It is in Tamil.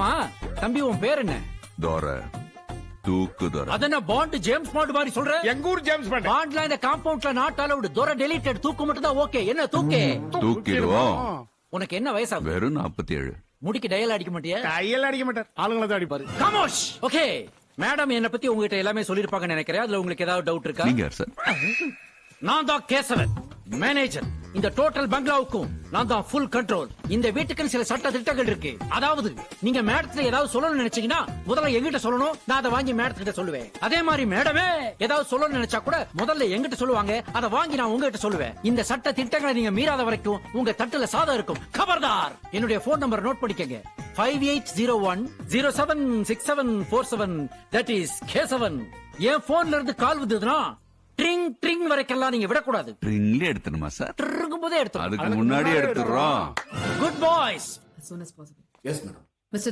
ஆமா தம்பி, உன் பேர் என்ன? தோர தூக்கு தோர. அதென்ன பாண்ட் ஜேம்ஸ் பாண்ட் மாதிரி சொல்ற? எங்க ஊர் ஜேம்ஸ் பாண்ட். பாண்ட்ல இந்த காம்பவுண்ட்ல நாட் அலவுட். தோர டெலிட்டட். தூக்கு மட்டும் தான் ஓகே. என்ன தூக்கு? தூக்கிடுவோம். உனக்கு என்ன வயசாகும்? வெறும் 47. முடிக்கு டயல் அடிக்க மாட்டியா? கையெல்லாம் அடிக்க மாட்டார், ஆளுங்களை தான் அடிப்பாரு. கமோஷ். ஓகே மேடம், என்ன பத்தி உங்ககிட்ட எல்லாமே சொல்லிருப்பாங்கன்னு நினைக்கிறேன். அதுல உங்களுக்கு ஏதாவது டவுட் இருக்கா? நீங்க யார் சார்? நான் தான் கேசவன், மேனேஜர். இந்த டோட்டல் பங்களாவுக்கும் நான் தான் ஃபுல் கண்ட்ரோல். இந்த வீட்டுக்கு சில சட்ட திட்டங்கள் இருக்கு. அதாவது நீங்க மேடத்துல ஏதாவது சொல்லணும்னு நினைச்சீங்கன்னா முதல்ல எங்கிட்ட சொல்லணும். நான் அதை வாங்கி மேடத்துக்கிட்ட சொல்லுவேன். அதே மாதிரி மேடமே ஏதாவது சொல்லணும்னு நினைச்சா கூட முதல்ல எங்கிட்ட சொல்லுவாங்க. அதை வாங்கி நான் உங்ககிட்ட சொல்லுவேன். இந்த சட்ட திட்டங்களை நீங்க மீறாத வரைக்கும் உங்க தட்டுல சாதம் இருக்கும். கபர்தார். என்னுடைய போன் நம்பர் நோட் பண்ணிக்கங்க. 5801076747. That is Kesavan. என் போன்ல இருந்து கால் வந்ததுன்னா ட்ரிங் ட்ரிங் வரைக்கெல்லாம் நீங்க விடக்கூடாது. ட்ரிங்ல எடுத்துணுமா சார்? ட்ரிங்கும் போதே எடுத்து. அதுக்கு முன்னாடி எடுத்துறோம். Good boys. As soon as possible. Yes madam. Mr.